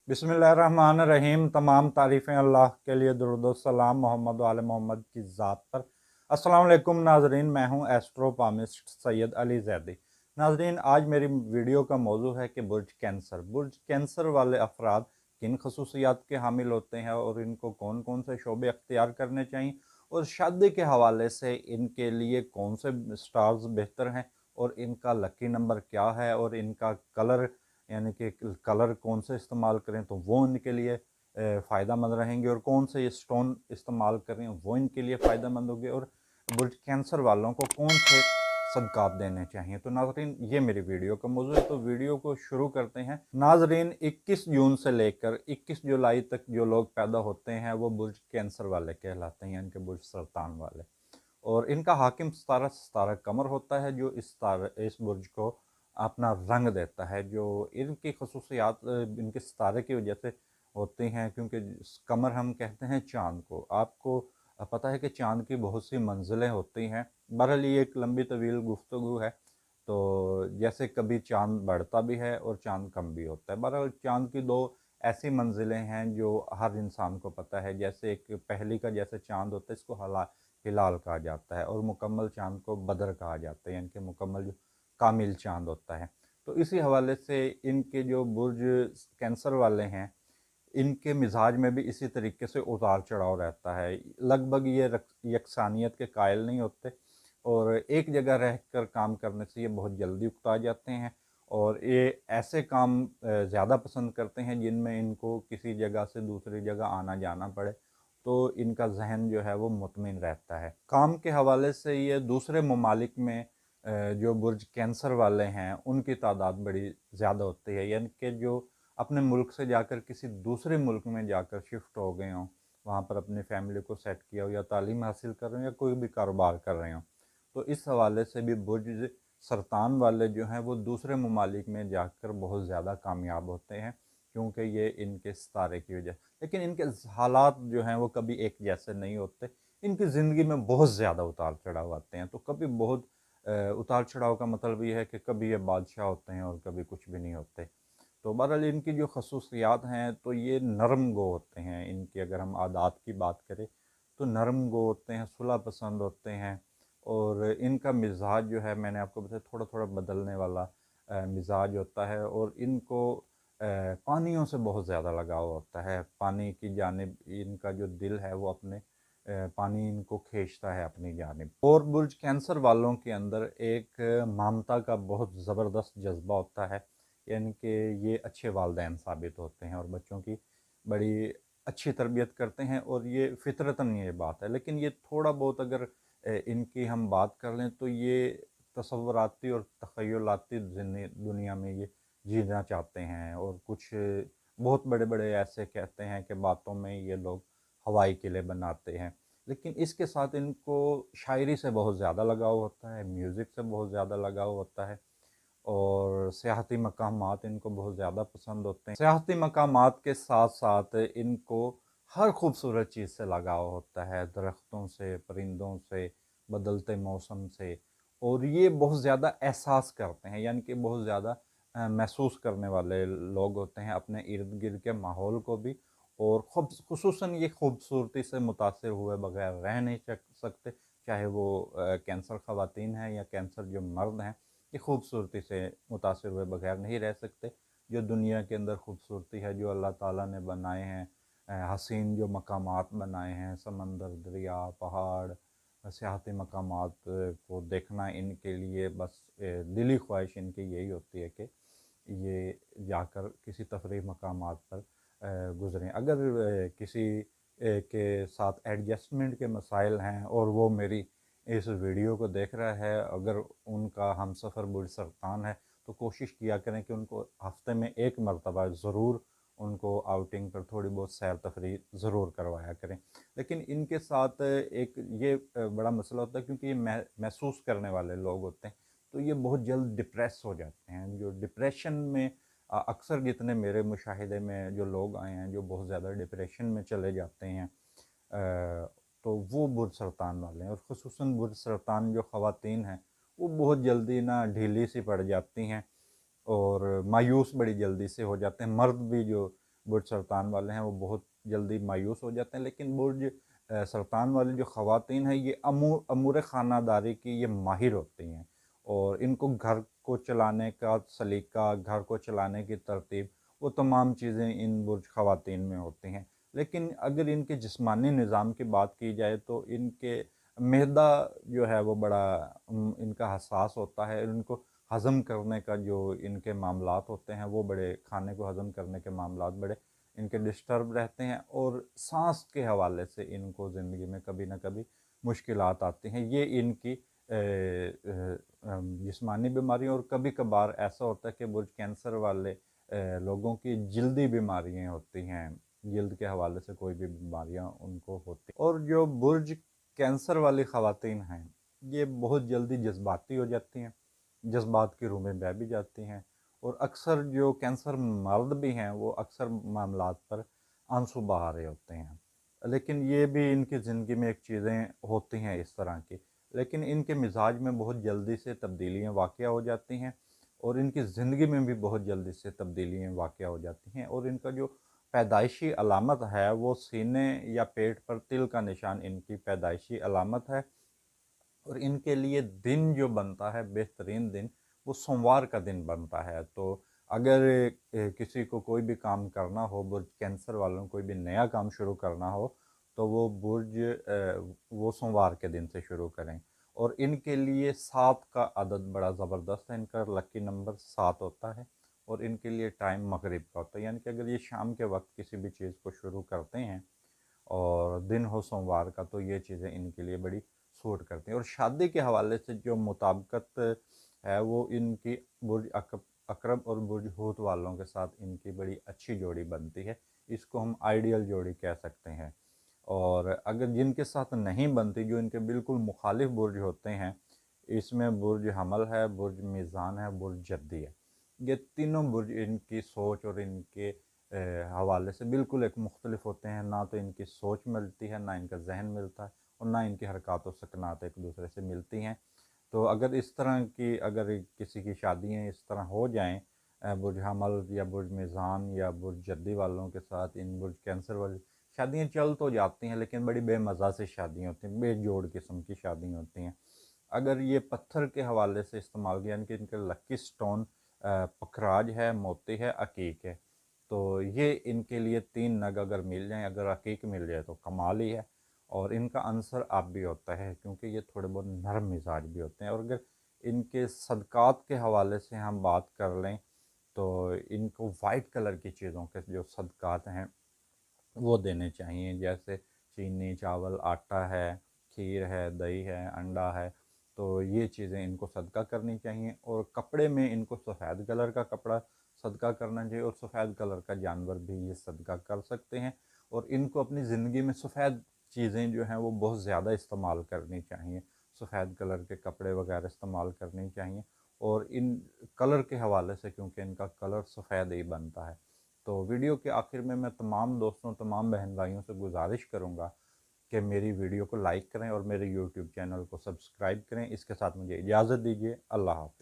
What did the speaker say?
बिस्मिल्लाहिर्रहमानिर्रहीम। तमाम तारीफ़ें अल्लाह के लिए, दुरूद व सलाम मोहम्मद व आले मोहम्मद की ज़ात पर। अस्सलाम वालेकुम नाज़रीन, मैं हूँ एस्ट्रोपामिस्ट सैयद अली ज़ैदी। नाज़रीन, आज मेरी वीडियो का मौजू है कि बुर्ज कैंसर। बुर्ज कैंसर वाले अफराद किन खसूसियात के हामिल होते हैं और इनको कौन कौन से शोबे अख्तियार करने चाहिए, और शादी के हवाले से इनके लिए कौन से स्टार्स बेहतर हैं, और इनका लकी नंबर क्या है, और इनका कलर यानी कि कलर कौन से इस्तेमाल करें तो वो इनके लिए फ़ायदेमंद रहेंगे, और कौन से ये स्टोन इस्तेमाल करें वो इनके लिए फ़ायदेमंद होंगे, और बुर्ज कैंसर वालों को कौन से सदक़ात देने चाहिए। तो नाज़रीन, ये मेरी वीडियो का मौजू है, तो वीडियो को शुरू करते हैं। नाज़रीन, 21 जून से लेकर 21 जुलाई तक जो लोग पैदा होते हैं वो बुर्ज कैंसर वाले कहलाते हैं, यानी कि बुर्ज सरतान वाले। और इनका हाकिम सितारा सितारा कमर होता है, जो इस बुर्ज को अपना रंग देता है। जो इनकी खसूसियात इनके सितारे की वजह से होती हैं, क्योंकि कमर हम कहते हैं चाँद को। आपको पता है कि चाँद की बहुत सी मंजिलें होती हैं। बहरहाल ये एक लंबी तवील गुफ्तगू है। तो जैसे कभी चाँद बढ़ता भी है और चाँद कम भी होता है। बहरहाल चाँद की दो ऐसी मंजिलें हैं जो हर इंसान को पता है। जैसे एक पहली का जैसे चाँद होता है, इसको हिलाल कहा जाता है, और मुकम्मल चाँद को बदर कहा जाता है, यानी कि मुकम्मल जो कामिल चाँद होता है। तो इसी हवाले से इनके जो बुर्ज कैंसर वाले हैं, इनके मिजाज में भी इसी तरीके से उतार चढ़ाव रहता है। लगभग ये यकसानियत के कायल नहीं होते, और एक जगह रहकर काम करने से ये बहुत जल्दी उकता जाते हैं, और ये ऐसे काम ज़्यादा पसंद करते हैं जिनमें इनको किसी जगह से दूसरी जगह आना जाना पड़े, तो इनका जहन जो है वो मुतमिन रहता है। काम के हवाले से ये दूसरे ममालिक में जो बुर्ज कैंसर वाले हैं उनकी तादाद बड़ी ज़्यादा होती है, यानी कि जो अपने मुल्क से जाकर किसी दूसरे मुल्क में जाकर शिफ्ट हो गए हों, वहाँ पर अपनी फैमिली को सेट किया हो, या तालीम हासिल कर रहे हों, या कोई भी कारोबार कर रहे हों। तो इस हवाले से भी बुर्ज सरतान वाले जो हैं वो दूसरे ममालिक में जाकर बहुत ज़्यादा कामयाब होते हैं, क्योंकि ये इनके सितारे की वजह। लेकिन इनके हालात जो हैं वो कभी एक जैसे नहीं होते। इनकी ज़िंदगी में बहुत ज़्यादा उतार चढ़ाव आते हैं। तो कभी बहुत उतार चढ़ाव का मतलब ये है कि कभी ये बादशाह होते हैं और कभी कुछ भी नहीं होते। तो बहरहाल इनकी जो खसूसियात हैं, तो ये नरम गो होते हैं। इनकी अगर हम आदात की बात करें तो नरम गो होते हैं, सुलह पसंद होते हैं, और इनका मिजाज जो है मैंने आपको बताया थोड़ा थोड़ा बदलने वाला मिजाज होता है। और इनको पानियों से बहुत ज़्यादा लगाव होता है। पानी की जानिब इनका जो दिल है वो अपने पानी इनको खींचता है अपनी जानिब। और बुर्ज कैंसर वालों के अंदर एक ममता का बहुत ज़बरदस्त जज्बा होता है, यानी कि ये अच्छे वालिदैन साबित होते हैं और बच्चों की बड़ी अच्छी तरबियत करते हैं, और ये फ़ितरतन ये बात है। लेकिन ये थोड़ा बहुत अगर इनकी हम बात कर लें तो ये तसव्वुराती और तख़य्युलाती दुनिया में ये जीना चाहते हैं, और कुछ बहुत बड़े बड़े ऐसे कहते हैं कि बातों में ये लोग हवाई किले बनाते हैं। लेकिन इसके साथ इनको शायरी से बहुत ज़्यादा लगाव होता है, म्यूज़िक से बहुत ज़्यादा लगाव होता है, और सियाहती मकामात इनको बहुत ज़्यादा पसंद होते हैं। सियाहती मकामात के साथ साथ इनको हर खूबसूरत चीज़ से लगाव होता है, दरख्तों से, परिंदों से, बदलते मौसम से। और ये बहुत ज़्यादा एहसास करते हैं, यानी कि बहुत ज़्यादा महसूस करने वाले लोग होते हैं अपने इर्द गिर्द के माहौल को भी। और खुसूसन ये खूबसूरती से मुतासिर हुए बगैर रह नहीं सकते, चाहे वो कैंसर ख़वातीन हैं या कैंसर जो मर्द हैं, ये खूबसूरती से मुतासिर हुए बगैर नहीं रह सकते। जो दुनिया के अंदर खूबसूरती है जो अल्लाह ताला ने बनाए हैं, हसीन जो मकामात बनाए हैं, समंदर, दरिया, पहाड़, सियाहती मकामात को देखना इनके लिए बस दिली ख्वाहिश इनकी यही होती है कि ये जाकर किसी तफरीह मकामात पर गुज़रें। अगर किसी के साथ एडजस्टमेंट के मसाइल हैं और वो मेरी इस वीडियो को देख रहा है, अगर उनका हमसफ़र बुर्ज सरतान है, तो कोशिश किया करें कि उनको हफ़्ते में एक मरतबा ज़रूर उनको आउटिंग पर थोड़ी बहुत सैर तफरीह ज़रूर करवाया करें। लेकिन इनके साथ एक ये बड़ा मसला होता है, क्योंकि ये महसूस करने वाले लोग होते हैं, तो ये बहुत जल्द डिप्रेस हो जाते हैं। जो डिप्रेशन में अक्सर जितने मेरे मुशाहिदे में जो लोग आए हैं जो बहुत ज़्यादा डिप्रेशन में चले जाते हैं, तो वो बुर्ज सरतान वाले हैं। और ख़ुसूसन बुर्ज सरतान जो ख़वातीन हैं वो बहुत जल्दी ना ढीली सी पड़ जाती हैं, और मायूस बड़ी जल्दी से हो जाते हैं। मर्द भी जो बुर्ज सरतान वाले हैं वो बहुत जल्दी मायूस हो जाते हैं। लेकिन बुर्ज सरतान वाली जो ख़वातीन हैं ये अमूर ख़ानादारी की ये माहिर होती हैं, और इनको घर को चलाने का सलीका, घर को चलाने की तरतीब, वो तमाम चीज़ें इन बुर्ज ख़वातीन में होती हैं। लेकिन अगर इनके जिस्मानी निज़ाम की बात की जाए तो इनके मैदा जो है वो बड़ा इनका हसास होता है। इनको हज़म करने का जो इनके मामलात होते हैं वो बड़े, खाने को हज़म करने के मामलात बड़े इनके डिस्टर्ब रहते हैं, और सांस के हवाले से इनको ज़िंदगी में कभी ना कभी मुश्किलात आती हैं। ये इनकी जिस्मानी बीमारी, और कभी कभार ऐसा होता है कि बुर्ज कैंसर वाले लोगों की जल्दी बीमारियां होती हैं, जल्द के हवाले से कोई भी बीमारियां उनको होती हैं। और जो बुर्ज कैंसर वाली ख़वातीन हैं ये बहुत जल्दी जज्बाती हो जाती हैं, जज्बात की रूह में बह भी जाती हैं, और अक्सर जो कैंसर मर्द भी हैं वो अक्सर मामलात पर आंसू बहा रहे होते हैं। लेकिन ये भी इनकी ज़िंदगी में एक चीज़ें होती हैं इस तरह की, लेकिन इनके मिजाज में बहुत जल्दी से तब्दीलियाँ वाक़या हो जाती हैं, और इनकी ज़िंदगी में भी बहुत जल्दी से तब्दीलियाँ वाक़या हो जाती हैं। और इनका जो पैदाइशी अलामत है वो सीने या पेट पर तिल का निशान इनकी पैदाइशी अलामत है। और इनके लिए दिन जो बनता है, बेहतरीन दिन, वो सोमवार का दिन बनता है। तो अगर किसी को कोई भी काम करना हो, बुर्ज कैंसर वालों को कोई भी नया काम शुरू करना हो, तो वो वो सोमवार के दिन से शुरू करें। और इनके लिए 7 का अदद बड़ा ज़बरदस्त है, इनका लकी नंबर 7 होता है, और इनके लिए टाइम मगरिब का होता है। यानी कि अगर ये शाम के वक्त किसी भी चीज़ को शुरू करते हैं और दिन हो सोमवार का, तो ये चीज़ें इनके लिए बड़ी सूट करती हैं। और शादी के हवाले से जो मुताबिकत है वो इनकी बुर्ज अकरब और बुर्ज हूत वालों के साथ इनकी बड़ी अच्छी जोड़ी बनती है। इसको हम आइडियल जोड़ी कह सकते हैं। और अगर जिनके साथ नहीं बनती, जो इनके बिल्कुल मुखालिफ बुर्ज होते हैं, इसमें बुर्ज हमल है, बुर्ज मीज़ान है, बुर्ज जद्दी है। ये तीनों बुर्ज इनकी सोच और इनके हवाले से बिल्कुल एक मुख्तलिफ होते हैं। ना तो इनकी सोच मिलती है, ना इनका जहन मिलता है, और ना इनकी हरकत व सकनात एक दूसरे से मिलती हैं। तो अगर इस तरह की, अगर किसी की शादियाँ इस तरह हो जाएं बुर्ज हमल या बुर्ज मीज़ान या बुर्ज जद्दी वालों के साथ, इन बुर्ज कैंसर वाली शादियाँ चल तो जाती हैं, लेकिन बड़ी बेमज़ा से शादियाँ होती हैं, बेजोड़ किस्म की शादियाँ होती हैं। अगर ये पत्थर के हवाले से इस्तेमाल किया, यानी कि इनके लकी स्टोन पखराज है, मोती है, अकीक है, तो ये इनके लिए 3 नग अगर मिल जाएँ, अगर अकीक मिल जाए तो कमाल ही है। और इनका आंसर आप भी होता है, क्योंकि ये थोड़े बहुत नरम मिजाज भी होते हैं। और अगर इनके सदक़ात के हवाले से हम बात कर लें तो इनको वाइट कलर की चीज़ों के जो सदक़ात हैं वो देने चाहिए, जैसे चीनी, चावल, आटा है, खीर है, दही है, अंडा है। तो ये चीज़ें इनको सदका करनी चाहिए। और कपड़े में इनको सफ़ेद कलर का कपड़ा सदका करना चाहिए, और सफ़ेद कलर का जानवर भी ये सदका कर सकते हैं। और इनको अपनी ज़िंदगी में सफ़ेद चीज़ें जो हैं वो बहुत ज़्यादा इस्तेमाल करनी चाहिए, सफ़ेद कलर के कपड़े वगैरह इस्तेमाल करनी चाहिए। और इन कलर के हवाले से, क्योंकि इनका कलर सफ़ेद ही बनता है। तो वीडियो के आखिर में मैं तमाम दोस्तों, तमाम बहन भाइयों से गुजारिश करूँगा कि मेरी वीडियो को लाइक करें और मेरे यूट्यूब चैनल को सब्सक्राइब करें। इसके साथ मुझे इजाज़त दीजिए। अल्लाह हाफ़िज़।